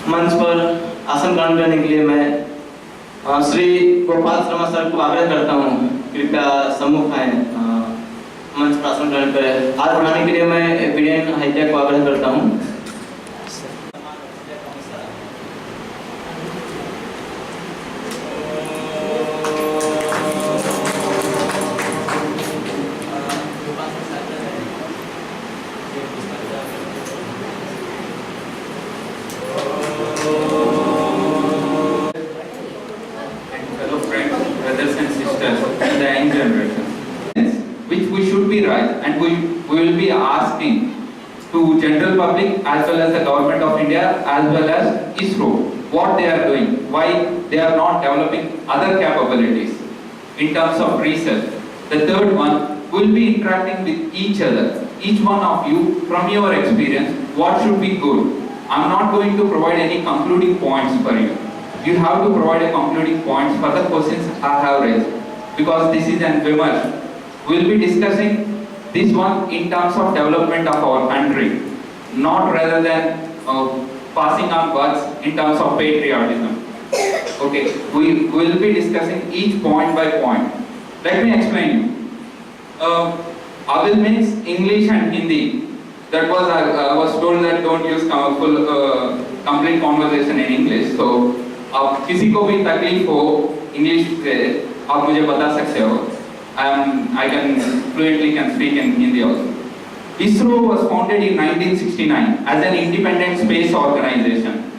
मंच पर आसन ग्रहण करने के लिए मैं श्री गोपाल शर्मा सर को आग्रह करता हूँ, कृपया सम्मुख आए, मंच पर आसन ग्रहण करें। हाथ बढ़ाने के लिए मैं वीरेन हाइजा को आग्रह करता हूँ। And we will be asking to general public as well as the government of India as well as ISRO what they are doing, why they are not developing other capabilities in terms of research. The third one, we will be interacting with each other, each one of you from your experience, what should be good. I am not going to provide any concluding points for you. You have to provide a concluding points for the questions I have raised, because this is an Vimarsh. We will be discussing this one in terms of development of our country, not rather than passing on words in terms of patriotism. Okay, we will be discussing each point by point. Let me explain you. Avil means English and Hindi. That was I was told that don't use complete conversation in English. So अब किसी को भी तकलीफ हो English से आप मुझे बता सकते हो. I can fluently speak in Hindi also. ISRO was founded in 1969 as an independent space organization.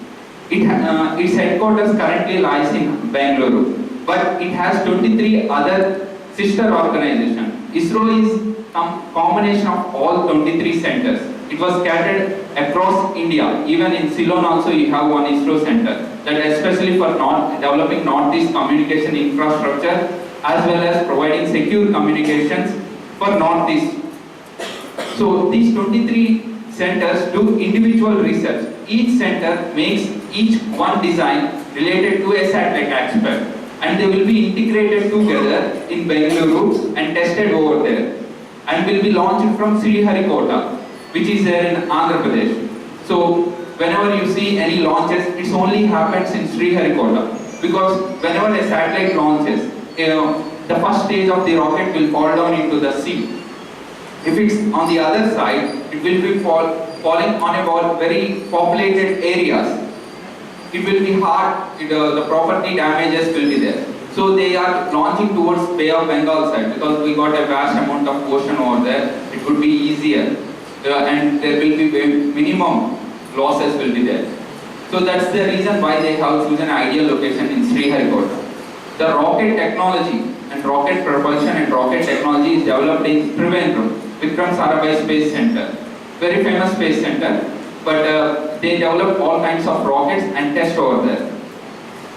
Its headquarters currently lies in Bangalore, but it has 23 other sister organizations. ISRO is a combination of all 23 centers. It was scattered across India. Even in Ceylon also you have one ISRO center, that especially for developing Northeast communication infrastructure as well as providing secure communications for Northeast. So these 23 centers do individual research. Each center makes each one design related to a satellite aspect, and they will be integrated together in Bangalore and tested over there, and will be launched from Sriharikota, which is there in Andhra Pradesh. So whenever you see any launches, it only happens in Sriharikota, because whenever a satellite launches, the first stage of the rocket will fall down into the sea. If it's on the other side, it will be falling on about very populated areas. It will be hard, the property damages will be there. So they are launching towards Bay of Bengal side, because we got a vast amount of ocean over there. It would be easier, and there will be minimum losses will be there. So that's the reason why they have chosen an ideal location in Sriharikota. The rocket technology and rocket propulsion and rocket technology is developed in Trivandrum, Vikram Sarabhai Space Center, very famous space center, but they develop all kinds of rockets and test over there.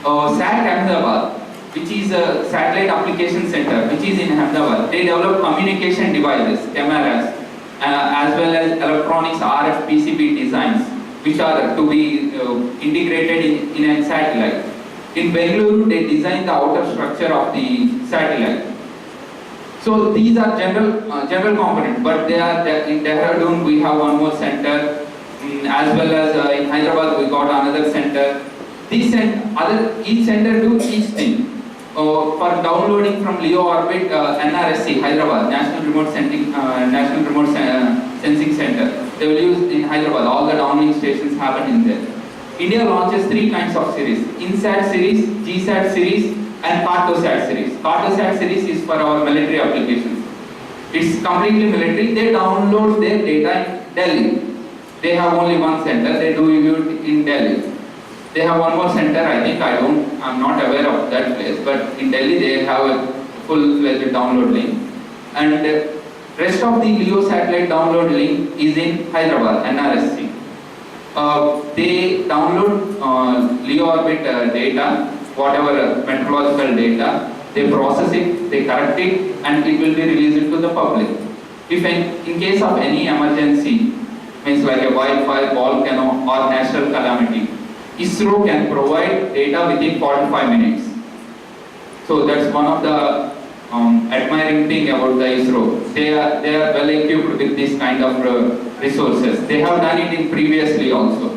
SAT Ahmedabad, which is a satellite application center, which is in Ahmedabad, they develop communication devices, cameras, as well as electronics RF PCB designs, which are to be integrated in a satellite. In Bangalore, they designed the outer structure of the satellite. So these are general components, but they are in Dehradun. We have one more center, as well as in Hyderabad we got another center. Each center do each thing. For downloading from LEO orbit, NRSC Hyderabad, National Remote Sensing Center. They will use in Hyderabad. All the downlink stations happen in there. India launches 3 kinds of series: INSAT series, GSAT series, and Cartosat series. Cartosat series is for our military applications. It's completely military. They download their data in Delhi. They have only one center. They do it in Delhi. They have one more center. I think I'm not aware of that place. But in Delhi they have a full-fledged download link. And rest of the LEO satellite download link is in Hyderabad, NRSC. They download LEO orbit data, whatever meteorological data, they process it, they correct it, and it will be released to the public. If in case of any emergency, means like a wildfire, volcano, or natural calamity, ISRO can provide data within 45 minutes. So that's one of the admiring thing about the ISRO. They are well equipped with this kind of resources. They have done it in previously also.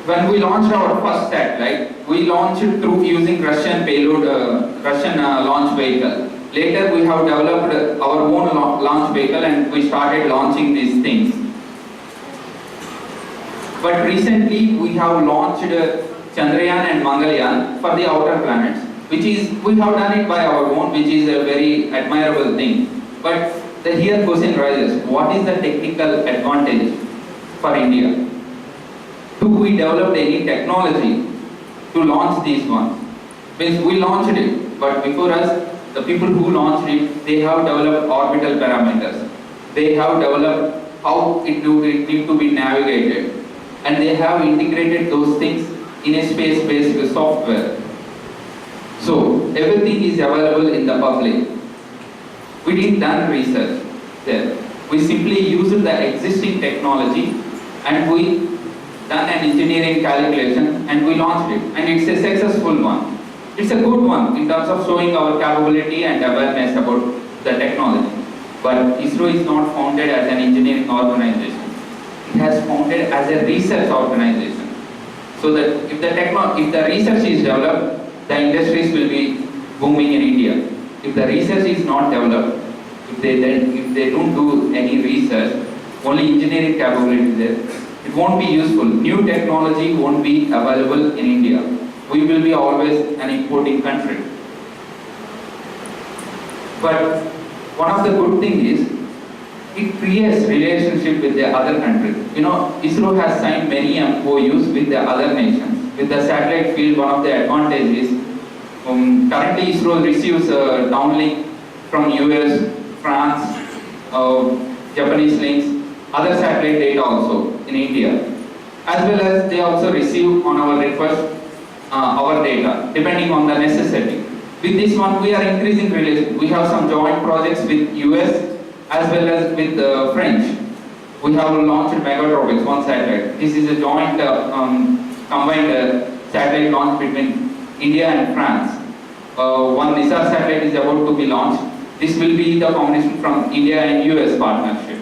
When we launched our first satellite, we launched it through using Russian payload, Russian launch vehicle. Later we have developed our own launch vehicle and we started launching these things. But recently we have launched Chandrayaan and Mangalyaan for the outer planets, which is, we have done it by our own, which is a very admirable thing. But the here question rises, what is the technical advantage for India? Do we develop any technology to launch these ones? Means we launched it, but before us, the people who launched it, they have developed orbital parameters. They have developed how it need to be navigated. And they have integrated those things in a space-based software. So everything is available in the public. We didn't done research there. We simply used the existing technology and we done an engineering calculation and we launched it. And it's a successful one. It's a good one in terms of showing our capability and awareness about the technology. But ISRO is not founded as an engineering organization. It has founded as a research organization. So that if the research is developed, the industries will be booming in India. If the research is not developed, if they don't do any research, only engineering capability there, it won't be useful. New technology won't be available in India. We will be always an importing country. But one of the good things is, it creates relationship with the other countries. You know, ISRO has signed many MOUs with the other nations. With the satellite field, one of the advantages, currently ISRO receives downlink from US, France, Japanese links, other satellite data also in India. As well as they also receive on our request our data, depending on the necessity. With this one, we are increasing relations. We have some joint projects with US as well as with French. We have launched Megatropics, one satellite. This is a joint combined satellite launch between India and France. One ISRO satellite is about to be launched. This will be the combination from India and US partnership.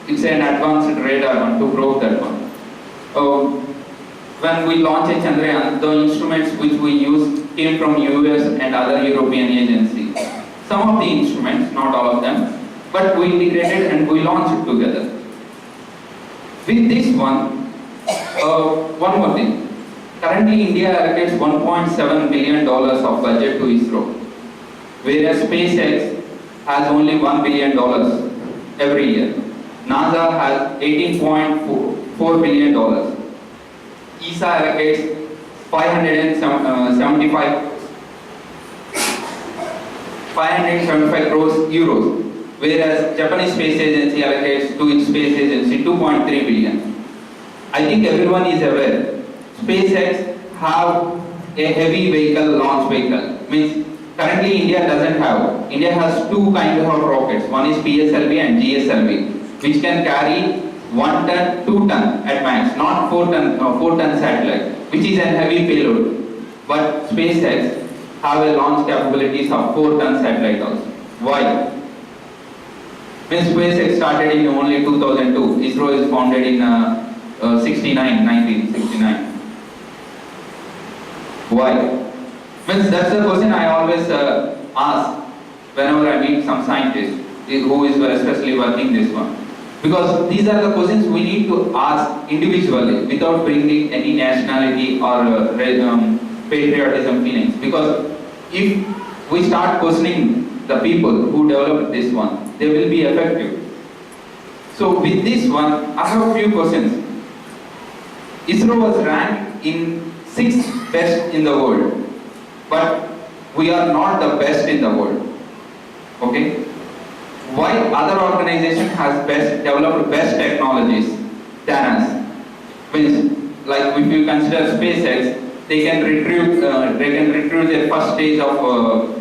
It's an advanced radar one to probe that one. When we launched a Chandrayaan, the instruments which we used came from US and other European agencies. Some of the instruments, not all of them, but we integrated and we launched it together. With this one, one more thing. Currently, India allocates $1.7 billion of budget to ISRO, whereas SpaceX has only $1 billion every year. NASA has $18.4 billion. ESA allocates 575 crores euros, whereas Japanese Space Agency allocates to its space agency 2.3 billion. I think everyone is aware, SpaceX have a heavy vehicle launch vehicle. Means currently India doesn't have. India has two kinds of rockets. One is PSLV and GSLV, which can carry 1 ton, 2 ton at max, not 4 ton satellite, which is a heavy payload. But SpaceX have a launch capabilities of 4 ton satellite also. Why? When SpaceX started in only 2002, ISRO is founded in 1969. Why? Means that's the question I always ask whenever I meet some scientist who is especially working this one. Because these are the questions we need to ask individually without bringing any nationality or patriotism feelings. Because if we start questioning the people who developed this one, they will be effective. So with this one, I have a few questions. ISRO was ranked in 6th best in the world, but we are not the best in the world. Okay? Why other organization has developed best technologies than us? Means, like if you consider SpaceX, they can retrieve their first stage of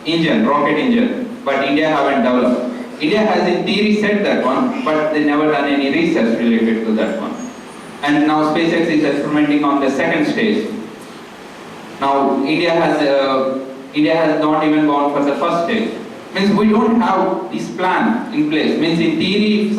engine, rocket engine, but India haven't developed. India has in theory said that one, but they never done any research related to that one. And now SpaceX is experimenting on the second stage. Now India has not even gone for the first stage. Means we don't have this plan in place. Means in theory,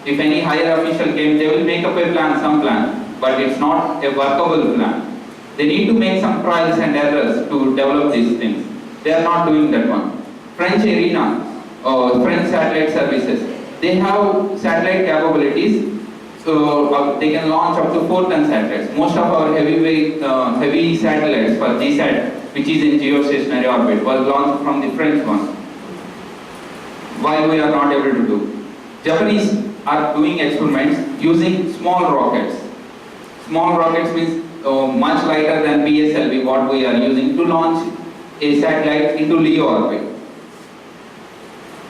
if any higher official came, they will make up a plan, some plan, but it's not a workable plan. They need to make some trials and errors to develop these things. They are not doing that one. French arena, French satellite services, they have satellite capabilities, so they can launch up to 4-ton satellites. Most of our heavy satellites for GSAT, which is in geostationary orbit, was launched from the French one. Why we are not able to do? Japanese are doing experiments using small rockets. Small rockets means much lighter than PSLV, what we are using to launch a satellite into LEO orbit.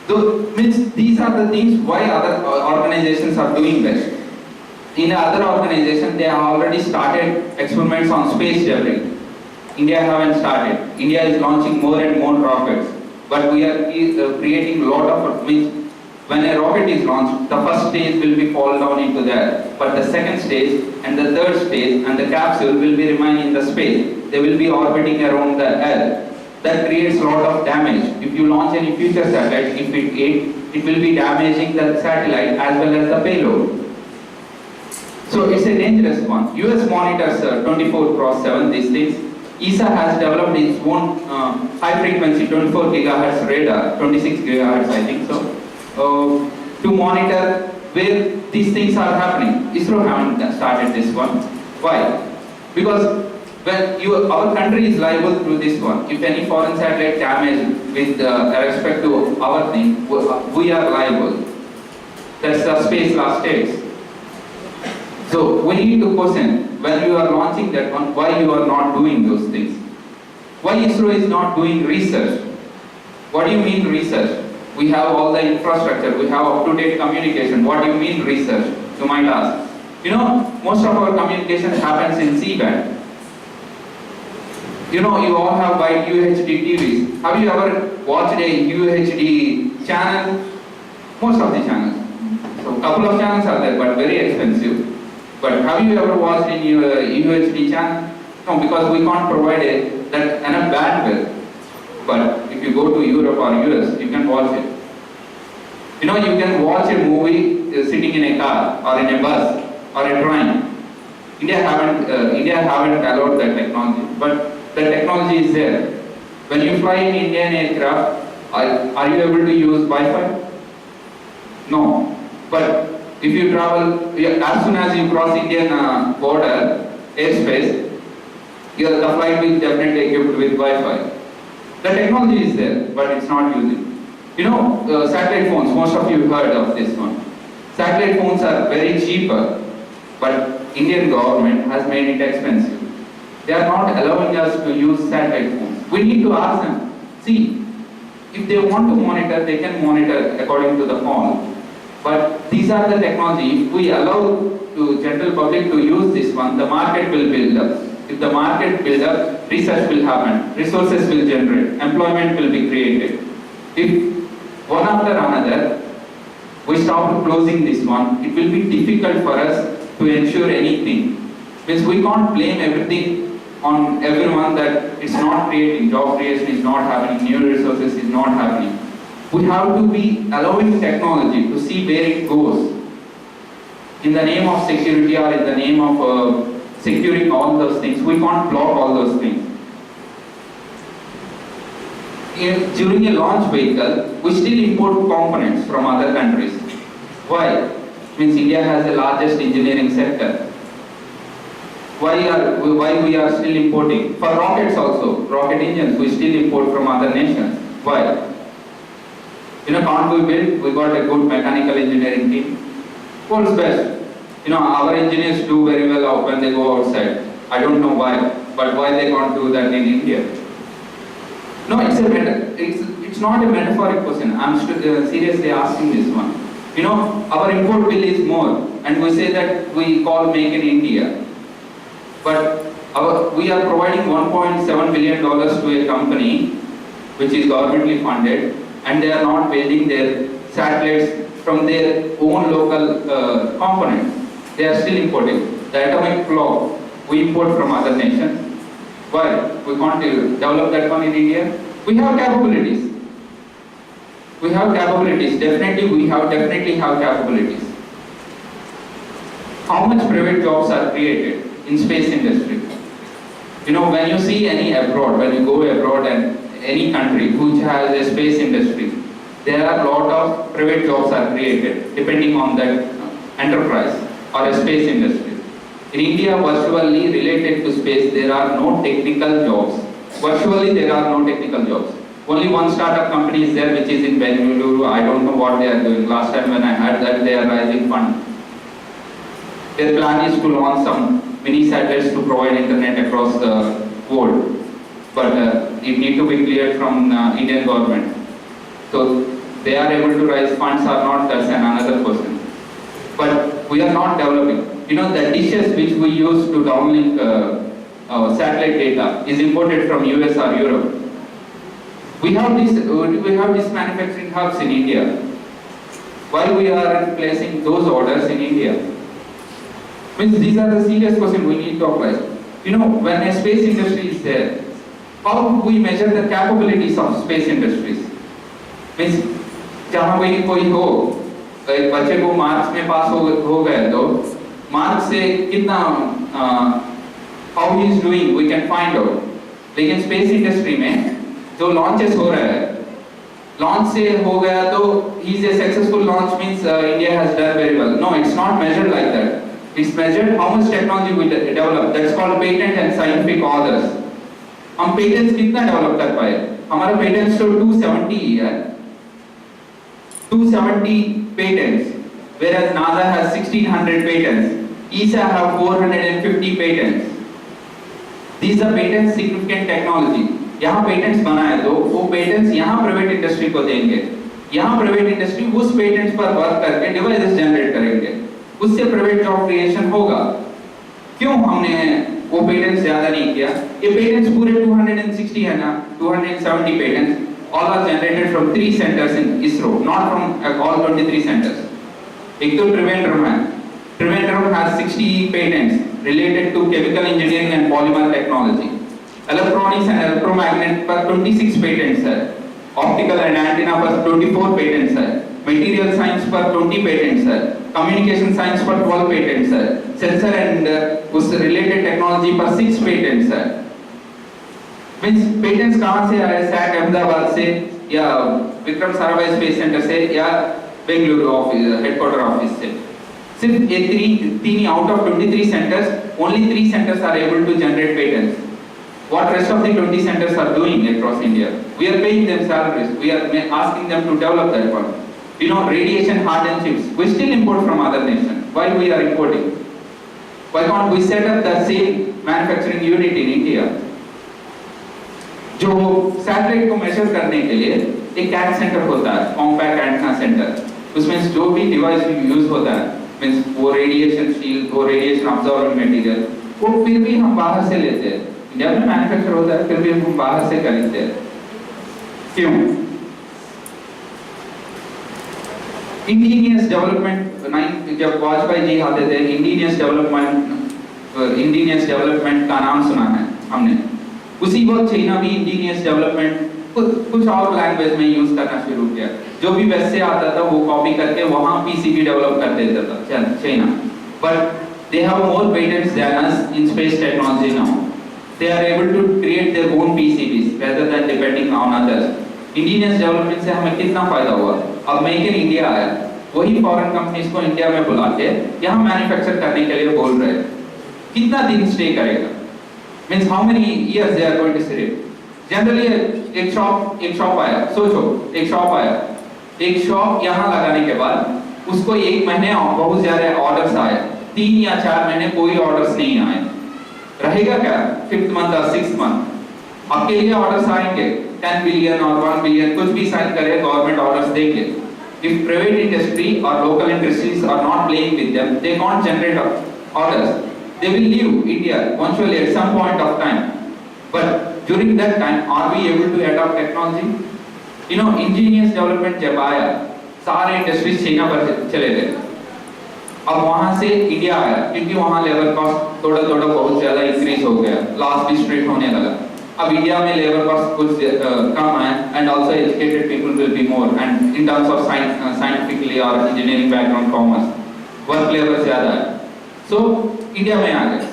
So, means these are the things why other organizations are doing best. In other organizations, they have already started experiments on space debris. India haven't started. India is launching more and more rockets. But we are creating a lot of, means when a rocket is launched, the first stage will be fall down into there. But the second stage and the third stage and the capsule will be remain in the space. They will be orbiting around the Earth. That creates a lot of damage. If you launch any future satellite, it will be damaging the satellite as well as the payload. So it's a dangerous one. US monitors 24/7 these things. ESA has developed its own high frequency 24 gigahertz radar, 26 gigahertz I think so, to monitor where these things are happening. ISRO haven't started this one. Why? Because when our country is liable to this one. If any foreign satellite damaged with respect to our thing, we are liable. That's the space law states. So we need to question, when you are launching that one, why you are not doing those things? Why ISRO is not doing research? What do you mean research? We have all the infrastructure, we have up-to-date communication. What do you mean research? You might ask. You know, most of our communication happens in C-band. You know, you all have wide UHD TVs. Have you ever watched a UHD channel? Most of the channels. So a couple of channels are there, but very expensive. But have you ever watched in your UHD channel? No, because we can't provide that enough bandwidth. But if you go to Europe or US, you can watch it. You know, you can watch a movie sitting in a car or in a bus or a train. India haven't allowed that technology, but the technology is there. When you fly in Indian aircraft, are you able to use Wi-Fi? No. But if you travel, as soon as you cross Indian border, airspace, the flight will definitely equipped with Wi-Fi. The technology is there, but it's not using. You know, satellite phones, most of you heard of this one. Satellite phones are very cheaper, but Indian government has made it expensive. They are not allowing us to use satellite phones. We need to ask them, see, if they want to monitor, they can monitor according to the phone. But these are the technology. If we allow to general public to use this one, the market will build up. If the market builds up, research will happen, resources will generate, employment will be created. If one after another, we start closing this one, it will be difficult for us to ensure anything. Means we can't blame everything on everyone that it's not creating, job creation is not happening, new resources is not happening. We have to be allowing technology to see where it goes. In the name of security or in the name of securing all those things, we can't block all those things. During a launch vehicle, we still import components from other countries. Why? Means India has the largest engineering sector. Why we are still importing? For rockets also, rocket engines, we still import from other nations. Why? Can't we build? We got a good mechanical engineering team. World's best. Our engineers do very well when they go outside. I don't know why, but why they can't do that in India? No, it's not a metaphoric question. I'm seriously asking this one. Our import bill is more, and we say that we call Make in India. But we are providing $1.7 billion to a company which is governmentally funded, and they are not building their satellites from their own local components. They are still importing. The atomic clock, we import from other nations. Why? We can't develop that one in India. We have capabilities. We have capabilities. Definitely have capabilities. How much private jobs are created in space industry? When you see any abroad, when you go abroad and any country which has a space industry, there are a lot of private jobs are created depending on that enterprise or a space industry. In India, virtually related to space, there are no technical jobs. Virtually there are no technical jobs. Only one startup company is there, which is in Bengaluru. I don't know what they are doing. Last time when I heard that they are raising fund. Their plan is to launch some mini satellites to provide internet across the world. But it need to be cleared from Indian government. So they are able to raise funds or not, that's another question. But we are not developing. The dishes which we use to downlink satellite data is imported from US or Europe. We have these manufacturing hubs in India. Why we are placing those orders in India? Means these are the serious questions we need to apply. When a space industry is there, how do we measure the capabilities of space industries? Means जहाँ भी कोई हो, एक बच्चे को marks में पास हो गए तो मार्क्स से कितना how he is doing we can find out. लेकिन स्पेस इंडस्ट्री में जो लॉन्चेस हो रहा है, लॉन्च से हो गया तो he is a successful launch means India has done very well. No, it's not measured like that. It's measured how much technology we develop. That's called patent and scientific authors. हम patents कितना develop कर पाए? हमारा patents तो 270 ही है. 270 patents, whereas NASA has 1600 patents. ESA have 450 patents. These are patents significant technology. यहाँ patents बनाए तो वो पेटेंट्स यहाँ प्राइवेट इंडस्ट्री को देंगे. यहाँ प्राइवेट इंडस्ट्री उस पेटेंट्स पर वर्क करके डिवाइसेस जनरेट करेंगे. उससे प्राइवेट जॉब क्रिएशन होगा. क्यों हमने वो पेटेंट्स ज्यादा नहीं किया? ये पेटेंट्स पूरे 260 है ना, 270 patents. All are generated from 3 centers in ISRO, not from all 23 centers. एक तो Trivandrum है. Trivandrum has 60 patents related to chemical engineering and polymer technology. Electronics and electromagnet पर 26 patents है. Optical and antenna पर 24 patents है. Material science पर 20 patents है. Communication science पर 12 patents है. Sensor and उस related technology पर 6 patents है. मीन्स पेटेंट्स कहाँ से आए? सैट अहमदाबाद से या विक्रम साराभाई स्पेस सेंटर से या बेंगलुरु ऑफिस हेडक्वार्टर ऑफिस से. सिर्फ ये तीन out of 23 centres, only 3 centers are able to generate patents. What rest of the 20 centers are doing across India? We are paying them salaries. We are asking them to develop that one. Radiation hardened chips. We still import from other nations. Why we are importing? Why can't we set up the same manufacturing unit in India? जो satellite को major करने के लिए एक cat centre होता है, compact antenna centre. उसमें जो भी डिवाइस यूज होता है, मींस वो रेडिएशन शील्ड, वो रेडिएशन अब्सॉर्बिंग मटेरियल, वो फिर भी हम बाहर से लेते हैं. इंडिया में मैन्युफैक्चर होता है, फिर भी हम बाहर से खरीदते हैं. क्यों? इंडिजिनियस डेवलपमेंट, जब वाजपेयी जी आते थे, इंडिजिनियस डेवलपमेंट का नाम सुना है हमने. उसी वक्त चाइना भी इंडिजिनियस डेवलपमेंट कुछ और लैंग्वेज में यूज करना शुरू किया. जो भी वेस्ट से आता था वो कॉपी करके वहां पीसीबी डेवलप कर देता था China. But they have more patents than us in space technology now. They are able to create their own PCBs rather than depending on others. Indigenous development से हमें कितना फायदा हुआ? अब मेक इन इंडिया आया. वही फॉरेन कंपनीज को India में बुला के यहाँ मैन्युफैक्चर करने के लिए बोल रहे हैं। कितना दिन स्टे करेगा? Means how many years they are going to stay? Generally एक शॉप आया, सोचो एक शॉप आया, एक शॉप यहाँ लगाने के बाद उसको 1 महीने बहुत ज्यादा ऑर्डर्स आए, 3 या 4 महीने कोई ऑर्डर्स नहीं आए, रहेगा क्या 5th मंथ और 6th मंथ? आपके लिए ऑर्डर्स आएंगे 10 बिलियन और 1 बिलियन, कुछ भी साइन करे गवर्नमेंट ऑर्डर्स देंगे। If private industry or local industries are not playing with them, they can't generate orders. They will leave India eventually at some point of time. But during that time, are we able to adopt technology? You know, ingenious development जब आया, सारे industries China पर चले गए। अब वहाँ से India आया, क्योंकि वहाँ लेबर कॉस्ट थोड़ा बहुत ज़्यादा इंक्रीज हो गया, लॉस भी स्ट्रेट होने लगा। अब इंडिया में लेबर कॉस्ट कुछ कम है, and also educated people will be more, and in terms of scientifically और engineering background commerce work labour ज़्यादा है। सो इंडिया में आ गए।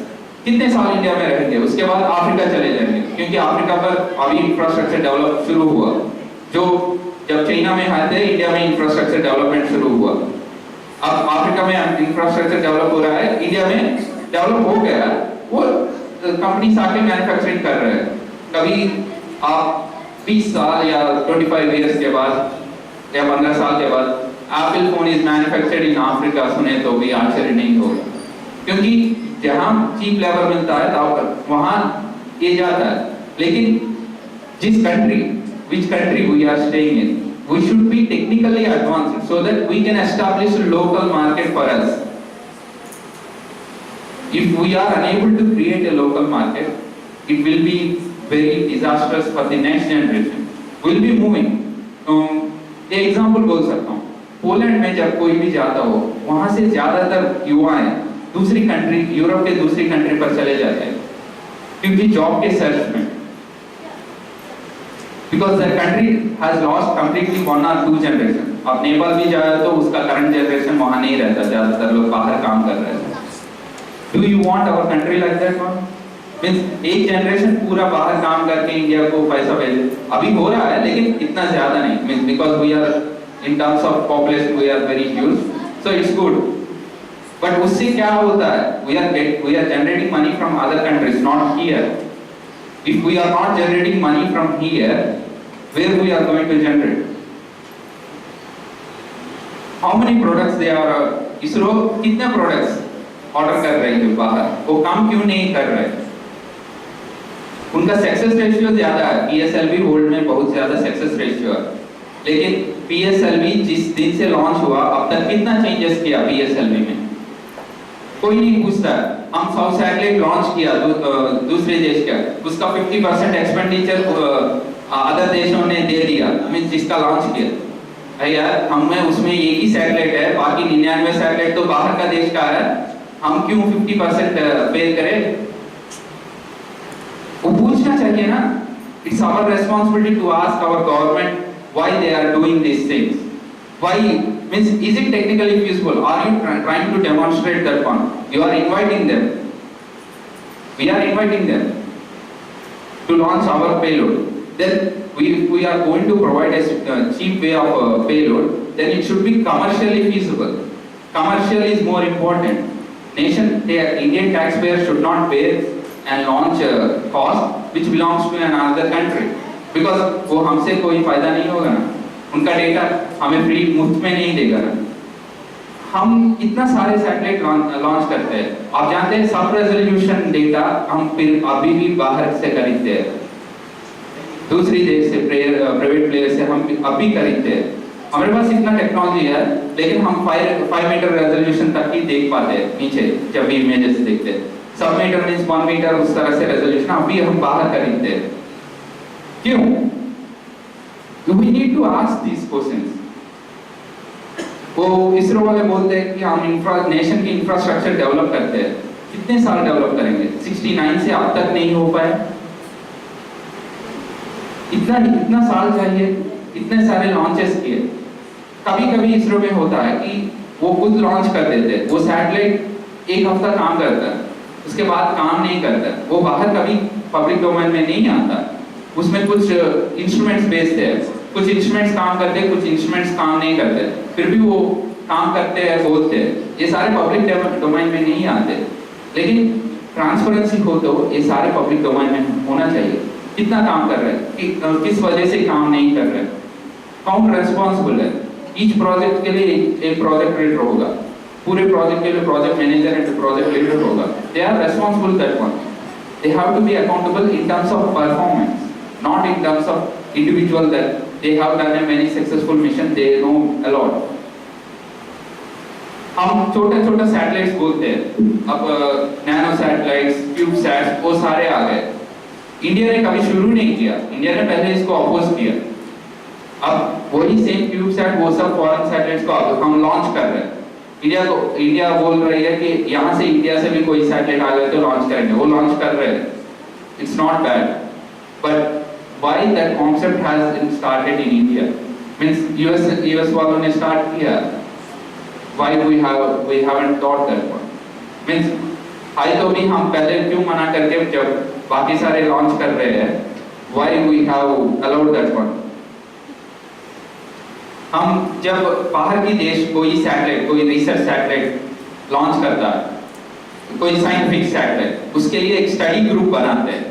कितने साल इंडिया में रहेंगे? उसके बाद अफ्रीका चले जाएंगे, क्योंकि अफ्रीका पर अभी इंफ्रास्ट्रक्चर डेवलप शुरू हुआ। जो जब चाइना में आए थे, इंडिया में इंफ्रास्ट्रक्चर डेवलपमेंट शुरू हुआ। अब अफ्रीका में इंफ्रास्ट्रक्चर डेवलप हो रहा है, इंडिया में डेवलप हो गया, वो कंपनीज आके मैन्युफैक्चरिंग कर रहे हैं। कभी आप 20 साल या 25 इयर्स के बाद या 15 साल के बाद Apple phone is manufactured in Africa सुने तो भी आश्चर्य नहीं होगा, क्योंकि जहां चीप लेबर मिलता है तो वहां ये जाता है। लेकिन जिस country, which country we are staying in, we should be technically advanced so that we can establish a local market for us. If we are unable to create a local market, it will be very disastrous for the next generation. We'll be moving. एक example बोल सकता हूँ, Poland में जब कोई भी जाता हो, वहां से ज्यादातर युवाएं दूसरी कंट्री, यूरोप के दूसरी कंट्री पर चले जाते हैं, क्योंकि जॉब के सर्च में, because the country has lost completely 1 or 2 generation. अब नेपाल भी जाए तो उसका करंट जनरेशन वहाँ नहीं रहता, ज्यादातर लोग बाहर काम कर रहे हैं। Do you want our country like that one? Means एक जनरेशन पूरा बाहर काम करके इंडिया को पैसा भेजे, अभी हो रहा है लेकिन इतना ज्यादा नहीं। Means because we are in terms of population we are very huge, so it's good. But उससे क्या होता है? We are generating money from other countries, not here. If we are not generating money from here, where we are going to generate? How many products they are? ISRO कितने products order कर रही है बाहर, वो काम क्यों नहीं कर रहे? उनका सक्सेस रेशियो ज्यादा है, PSLV वर्ल्ड में बहुत ज्यादा सक्सेस रेशियो है, लेकिन PSLV जिस दिन से लॉन्च हुआ अब तक कितना चेंजेस किया PSLV में कोई नहीं पूछता। हम साउथ सैटेलाइट लॉन्च किया दूसरे देश का, उसका 50% एक्सपेंडिचर अदर देशों ने दे दिया, मींस जिसका लॉन्च किया। यार हमें उसमें एक ही सैटेलाइट है, बाकी 99 सैटेलाइट तो बाहर का देश का है, हम क्यों 50% पे करें? वो पूछना चाहिए ना। It's our responsibility to ask our government why they are doing these things. Why? Means is it technically feasible? Are you trying to demonstrate that one? You are inviting them. We are inviting them to launch our payload. Then we are going to provide a cheap way of payload. Then it should be commercially feasible. Commercial is more important. Indian taxpayers should not pay and launch a cost which belongs to another country, because वो हमसे कोई फायदा नहीं होगा ना, उनका data हमें free मुफ्त में नहीं देगा ना। हम इतना सारे सैटेलाइट लॉन्च करते हैं, आप जानते हैं सब रेजोल्यूशन डेटा हम फिर अभी भी बाहर से खरीदते हैं, दूसरी देश से प्राइवेट प्लेयर से हम अभी खरीदते हैं। हमारे पास इतना टेक्नोलॉजी है, लेकिन हम 5 मीटर रेजोल्यूशन तक ही देख पाते हैं नीचे जब भी इमेजेस देखते हैं। सब मीटर मींस 1 मीटर, उस तरह से रेजोल्यूशन अभी हम बाहर खरीदते हैं। क्यों? We need to ask these questions. वो इसरो वाले बोलते हैं कि हम नेशन की इंफ्रास्ट्रक्चर डेवलप करते हैं, कितने साल डेवलप करेंगे? 69 से अब तक नहीं हो पाए। इतना साल चाहिए, इतने सारे लॉन्चेस किए। कभी-कभी इसरो में होता है कि वो खुद लॉन्च कर देते हैं, वो सैटेलाइट 1 हफ्ता काम करता है, उसके बाद काम नहीं करता, वो बाहर कभी पब्लिक डोमेन में नहीं आता। उसमें कुछ इंस्ट्रूमेंट्स भेजते हैं, कुछ इंस्ट्रूमेंट्स काम करते हैं, कुछ इंस्ट्रूमेंट्स काम नहीं करते, फिर भी वो काम करते हैं बोलते हैं, ये सारे पब्लिक डोमेन में नहीं आते, लेकिन ट्रांसपेरेंसी हो तो ये सारे पब्लिक डोमेन में होना चाहिए। कितना काम कर रहे हैं, किस वजह से काम नहीं कर रहे, कौन रेस्पॉन्सिबल है। ईच प्रोजेक्ट के लिए एक प्रोजेक्ट लीडर होगा, पूरे प्रोजेक्ट के लिए project manager and project leader होगा। They are responsible that one, they have to be accountable in terms of performance, not in terms of individual that they have done a many successful mission, they know a lot. हम छोटे छोटे satellites बोलते हैं, अब nano satellites, cube SATS, वो सारे आ गए। India ने कभी शुरू नहीं किया, इंडिया ने पहले इसको अपोज किया। अब वही सेम क्यूब सैट, वो सब फॉरेन सैटेलाइट्स को हम लॉन्च कर रहे हैं। इंडिया बोल रही है कि यहाँ से इंडिया से भी कोई सैटेलाइट आ गए तो लॉन्च करेंगे, वो लॉन्च कर रहे हैं। It's not bad, but why that concept has started in India, means US वालों ने स्टार्ट किया, why we haven't thought that one, means I तो भी हम पहले क्यों मना करके जब बाकी सारे लॉन्च कर रहे हैं, why we have allowed that one. हम जब बाहर की देश कोई सैटेलाइट, कोई रिसर्च सैटेलाइट लॉन्च करता है, कोई साइंटिफिक सैटेलाइट, उसके लिए एक स्टडी ग्रुप बनाते हैं।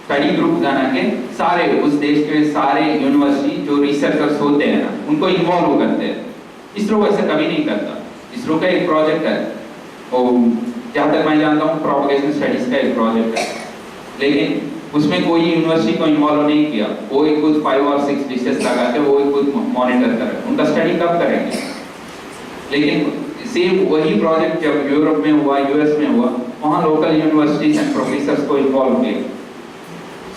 स्टडी ग्रुप बना के सारे उस देश के सारे यूनिवर्सिटी जो रिसर्चर्स होते हैं ना, उनको इन्वॉल्व करते हैं। इसरो वैसे कभी नहीं करता। इसरो का एक प्रोजेक्ट है, और जहाँ तक मैं जानता हूँ प्रोपगेशन स्टडीज का एक प्रोजेक्ट है, लेकिन उसमें कोई यूनिवर्सिटी को इन्वॉल्व नहीं किया। वो एक खुद 5 और 6 डिशेस लगा के वो एक खुद मॉनिटर कर रहे हैं, उनका स्टडी कब करेंगे। लेकिन सेम वही प्रोजेक्ट जब यूरोप में हुआ, यूएस में हुआ, वहाँ लोकल यूनिवर्सिटीज एंड प्रोफेसर्स को इन्वॉल्व किया,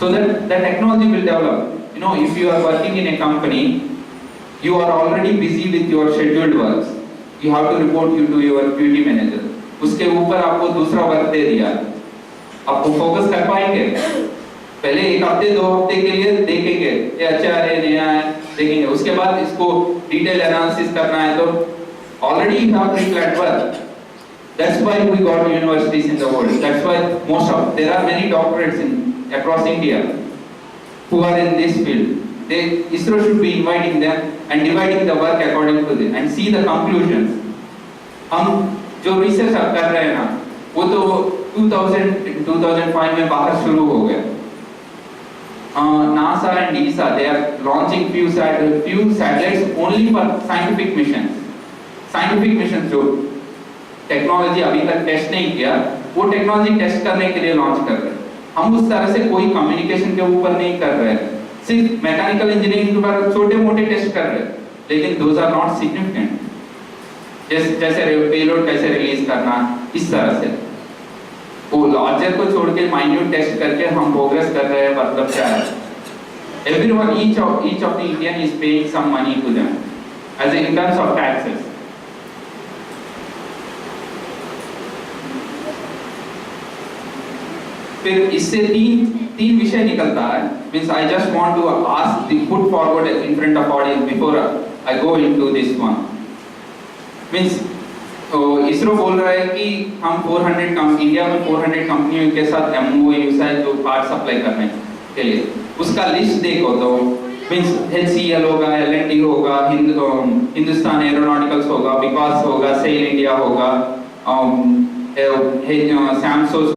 so that the technology will develop. You know, if you are working in a company, you are already busy with your scheduled works, you have to report you to your QT manager, उसके ऊपर आपको दूसरा work दे दिया, आपको focus कर पाएंगे? पहले 1 हफ्ते 2 हफ्ते के लिए देखेंगे ये अच्छा है नया है, देखेंगे, उसके बाद इसको डिटेल एनालिसिस करना है तो already you have pre-planned work. That's why we got universities in the world. That's why there are many doctorates across India who are in this field. ISRO should be inviting them and dividing the work according to them and see the conclusions. हम जो research कर रहे हैं ना, वो तो 2005 में बाहर शुरू हो गया। NASA and ESA, they are launching few satellites only for scientific missions. Scientific missions जो टेक्नोलॉजी अभी तक टेस्ट नहीं किया, वो टेक्नोलॉजी टेस्ट करने के लिए लॉन्च कर रहे हैं। हम उस तरह से कोई कम्युनिकेशन के ऊपर नहीं कर रहे हैं, सिर्फ मैकेनिकल इंजीनियरिंग के ऊपर छोटे मोटे टेस्ट कर रहे हैं, लेकिन दोज आर नॉट सिग्निफिकेंट। जैसे पेलोड कैसे रिलीज करना, इस तरह से वो लॉन्चर को छोड़ के माइन्यूट टेस्ट करके हम प्रोग्रेस कर रहे हैं, मतलब क्या है। Everyone, each of the Indian is paying some money to them as in terms of taxes. फिर इससे तीन विषय निकलता है। Means I just want to ask the put forward in front of audience before I go into this one. Means ISRO बोल रहा है कि हम 400 इंडिया में 400 कंपनियों के साथ MOU है जो पार्ट सप्लाई करने के लिए, उसका लिस्ट देखो तो मीन्स HCL होगा, L&T होगा, हिंदुस्तान एरोनॉटिकल्स होगा, विकास होगा, सेल इंडिया होगा, सैमसंग